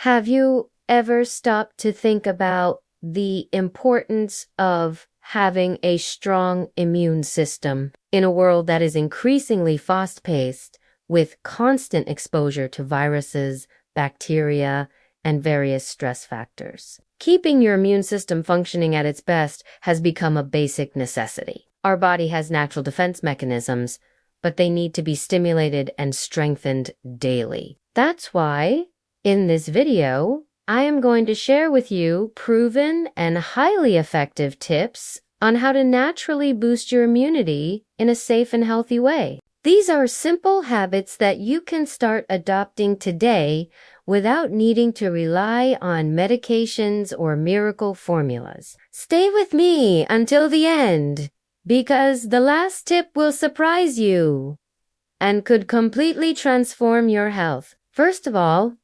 Have you ever stopped to think about the importance of having a strong immune system in a world that is increasingly fast-paced with constant exposure to viruses, bacteria, and various stress factors? Keeping your immune system functioning at its best has become a basic necessity. Our body has natural defense mechanisms, but they need to be stimulated and strengthened daily. That's why, in this video, I am going to share with you proven and highly effective tips on how to naturally boost your immunity in a safe and healthy way. These are simple habits that you can start adopting today without needing to rely on medications or miracle formulas. Stay with me until the end, because the last tip will surprise you and could completely transform your health. First of all,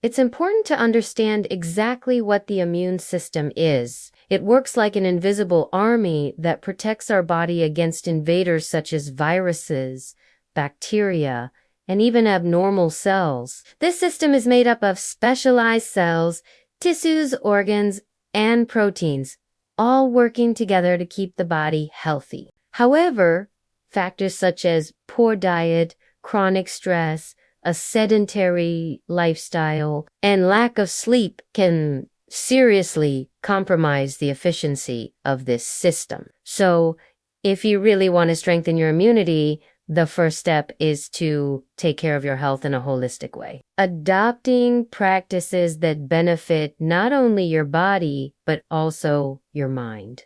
it's important to understand exactly what the immune system is. It works like an invisible army that protects our body against invaders such as viruses, bacteria, and even abnormal cells. This system is made up of specialized cells, tissues, organs, and proteins, all working together to keep the body healthy. However, factors such as poor diet, chronic stress, a sedentary lifestyle, and lack of sleep can seriously compromise the efficiency of this system. So, if you really want to strengthen your immunity, the first step is to take care of your health in a holistic way. Adopting practices that benefit not only your body, but also your mind.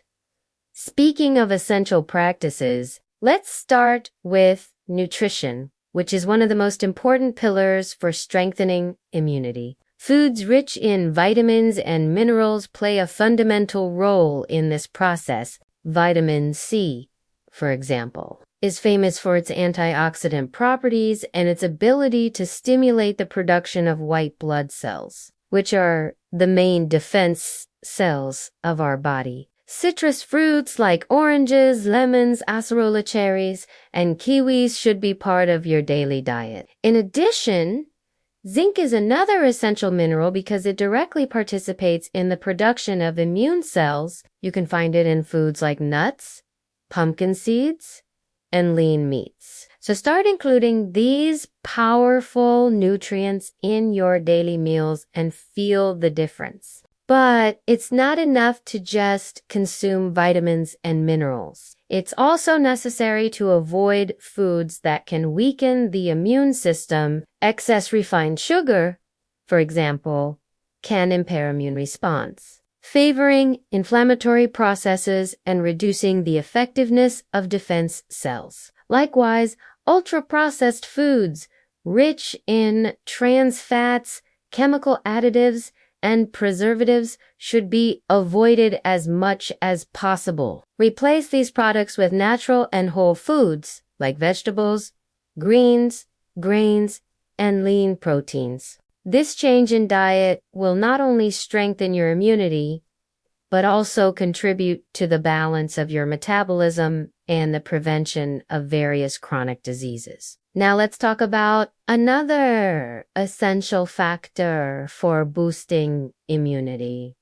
Speaking of essential practices, let's start with nutrition, which is one of the most important pillars for strengthening immunity. Foods rich in vitamins and minerals play a fundamental role in this process. Vitamin C, for example, is famous for its antioxidant properties and its ability to stimulate the production of white blood cells, which are the main defense cells of our body. Citrus fruits like oranges, lemons, acerola cherries, and kiwis should be part of your daily diet. In addition, zinc is another essential mineral because it directly participates in the production of immune cells. You can find it in foods like nuts, pumpkin seeds, and lean meats. So start including these powerful nutrients in your daily meals and feel the difference. But it's not enough to just consume vitamins and minerals. It's also necessary to avoid foods that can weaken the immune system. Excess refined sugar, for example, can impair immune response, favoring inflammatory processes and reducing the effectiveness of defense cells. Likewise, ultra-processed foods rich in trans fats, chemical additives, and preservatives should be avoided as much as possible. Replace these products with natural and whole foods like vegetables, greens, grains, and lean proteins. This change in diet will not only strengthen your immunity, but also contribute to the balance of your metabolism and the prevention of various chronic diseases. Now let's talk about another essential factor for boosting immunity.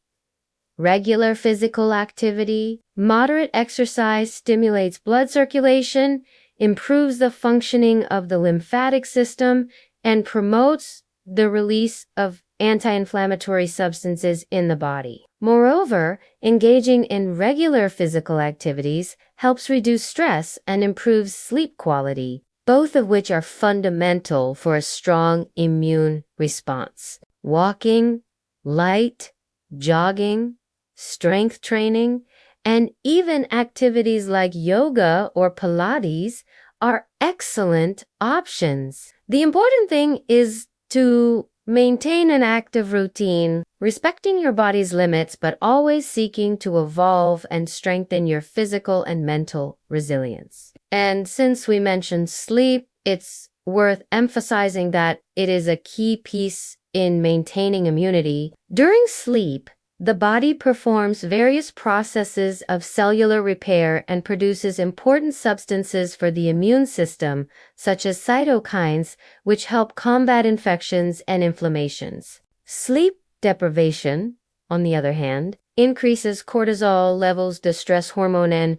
Regular physical activity. Moderate exercise stimulates blood circulation, improves the functioning of the lymphatic system, and promotes the release of anti-inflammatory substances in the body. Moreover, engaging in regular physical activities helps reduce stress and improves sleep quality, both of which are fundamental for a strong immune response. Walking, light, jogging, strength training, and even activities like yoga or Pilates are excellent options. The important thing is to maintain an active routine, respecting your body's limits, but always seeking to evolve and strengthen your physical and mental resilience. And since we mentioned sleep, it's worth emphasizing that it is a key piece in maintaining immunity. During sleep, the body performs various processes of cellular repair and produces important substances for the immune system, such as cytokines, which help combat infections and inflammations. Sleep deprivation, on the other hand, increases cortisol levels, the stress hormone, and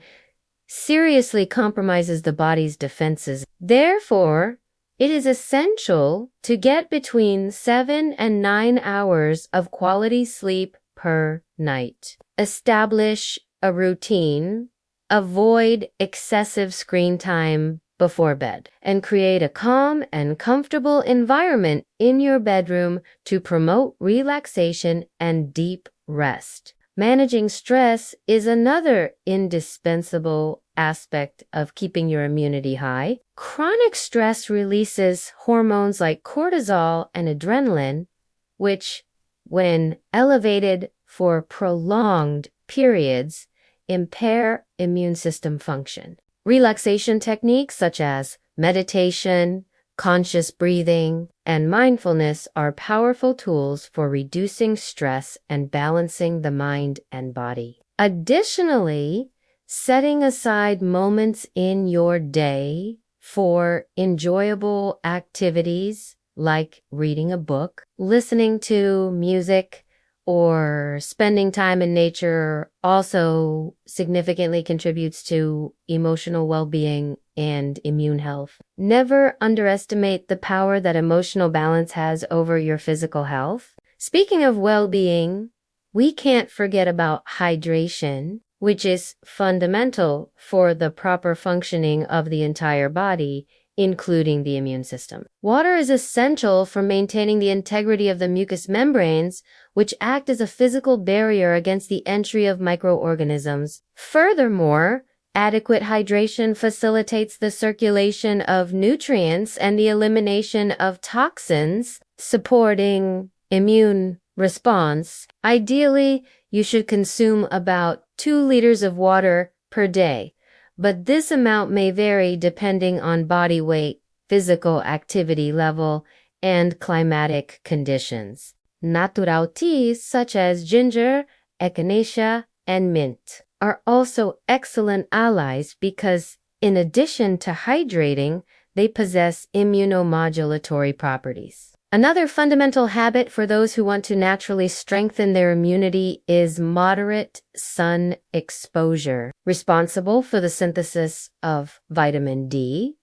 seriously compromises the body's defenses. Therefore, it is essential to get between 7 and 9 hours of quality sleep per night. Establish a routine, avoid excessive screen time before bed, and create a calm and comfortable environment in your bedroom to promote relaxation and deep rest. Managing stress is another indispensable aspect of keeping your immunity high. Chronic stress releases hormones like cortisol and adrenaline, which, when elevated for prolonged periods, impair immune system function. Relaxation techniques such as meditation, conscious breathing, and mindfulness are powerful tools for reducing stress and balancing the mind and body. Additionally, setting aside moments in your day for enjoyable activities like reading a book, listening to music, or spending time in nature also significantly contributes to emotional well-being and immune health. Never underestimate the power that emotional balance has over your physical health. Speaking of well-being, we can't forget about hydration, which is fundamental for the proper functioning of the entire body, including the immune system. Water is essential for maintaining the integrity of the mucous membranes, which act as a physical barrier against the entry of microorganisms. Furthermore, adequate hydration facilitates the circulation of nutrients and the elimination of toxins, supporting immune response. Ideally, you should consume about 2 liters of water per day, but this amount may vary depending on body weight, physical activity level, and climatic conditions. Natural teas such as ginger, echinacea, and mint are also excellent allies because, in addition to hydrating, they possess immunomodulatory properties. Another fundamental habit for those who want to naturally strengthen their immunity is moderate sun exposure, responsible for the synthesis of vitamin D.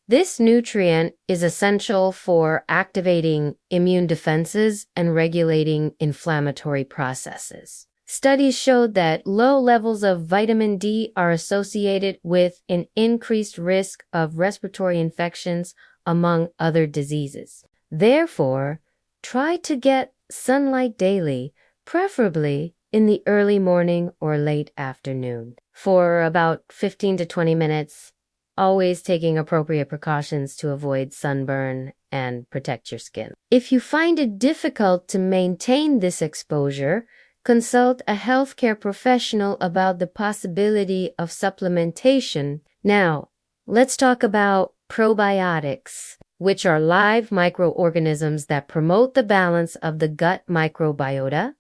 This nutrient is essential for activating immune defenses and regulating inflammatory processes. Studies showed that low levels of vitamin D are associated with an increased risk of respiratory infections, among other diseases. Therefore, try to get sunlight daily, preferably in the early morning or late afternoon, for about 15 to 20 minutes, always taking appropriate precautions to avoid sunburn and protect your skin. If you find it difficult to maintain this exposure, consult a healthcare professional about the possibility of supplementation. Now, let's talk about probiotics, which are live microorganisms that promote the balance of the gut microbiota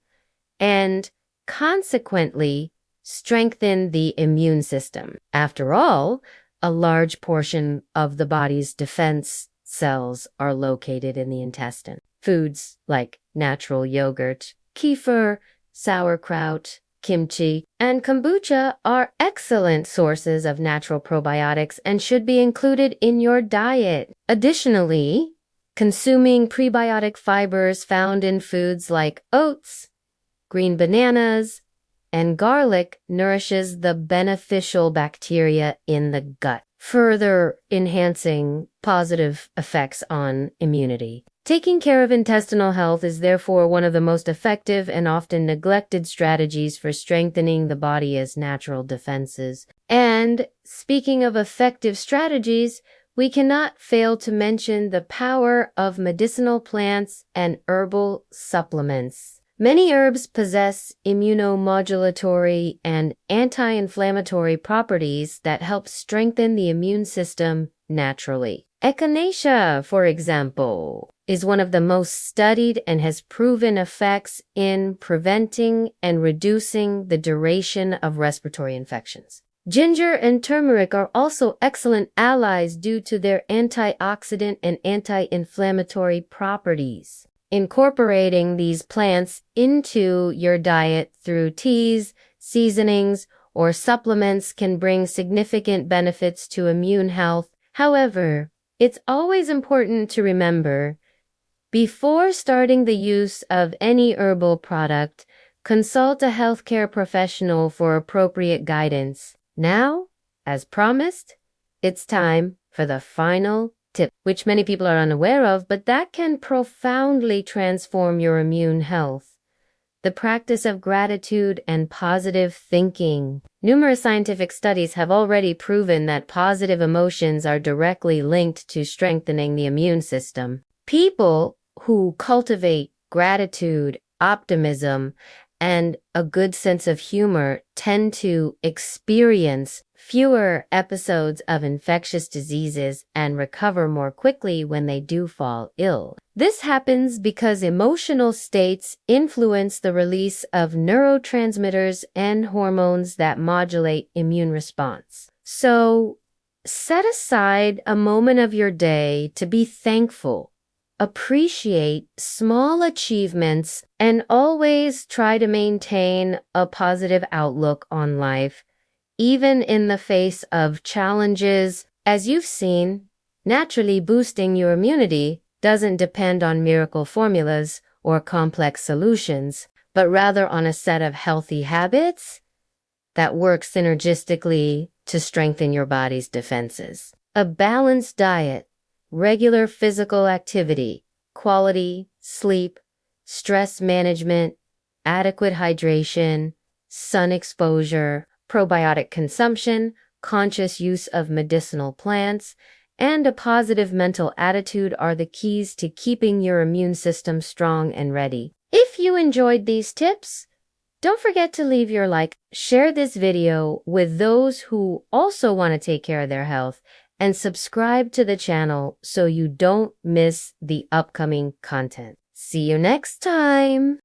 and, consequently, strengthen the immune system. After all, a large portion of the body's defense cells are located in the intestine. Foods like natural yogurt, kefir, sauerkraut, kimchi, and kombucha are excellent sources of natural probiotics and should be included in your diet. Additionally, consuming prebiotic fibers found in foods like oats, green bananas, and garlic nourishes the beneficial bacteria in the gut, further enhancing positive effects on immunity. Taking care of intestinal health is therefore one of the most effective and often neglected strategies for strengthening the body's natural defenses. And speaking of effective strategies, we cannot fail to mention the power of medicinal plants and herbal supplements. Many herbs possess immunomodulatory and anti-inflammatory properties that help strengthen the immune system naturally. Echinacea, for example, is one of the most studied and has proven effects in preventing and reducing the duration of respiratory infections. Ginger and turmeric are also excellent allies due to their antioxidant and anti-inflammatory properties. Incorporating these plants into your diet through teas, seasonings, or supplements can bring significant benefits to immune health. However, it's always important to remember, before starting the use of any herbal product, consult a healthcare professional for appropriate guidance. Now, as promised, it's time for the final tip, which many people are unaware of, but that can profoundly transform your immune health: the practice of gratitude and positive thinking. Numerous scientific studies have already proven that positive emotions are directly linked to strengthening the immune system. People who cultivate gratitude, optimism, and a good sense of humor tend to experience fewer episodes of infectious diseases and recover more quickly when they do fall ill. This happens because emotional states influence the release of neurotransmitters and hormones that modulate immune response. So, set aside a moment of your day to be thankful. Appreciate small achievements and always try to maintain a positive outlook on life, even in the face of challenges. As you've seen, naturally boosting your immunity doesn't depend on miracle formulas or complex solutions, but rather on a set of healthy habits that work synergistically to strengthen your body's defenses. A balanced diet, regular physical activity, quality sleep, stress management, adequate hydration, sun exposure, probiotic consumption, conscious use of medicinal plants, and a positive mental attitude are the keys to keeping your immune system strong and ready. If you enjoyed these tips, don't forget to leave your like, share this video with those who also want to take care of their health, and subscribe to the channel so you don't miss the upcoming content. See you next time!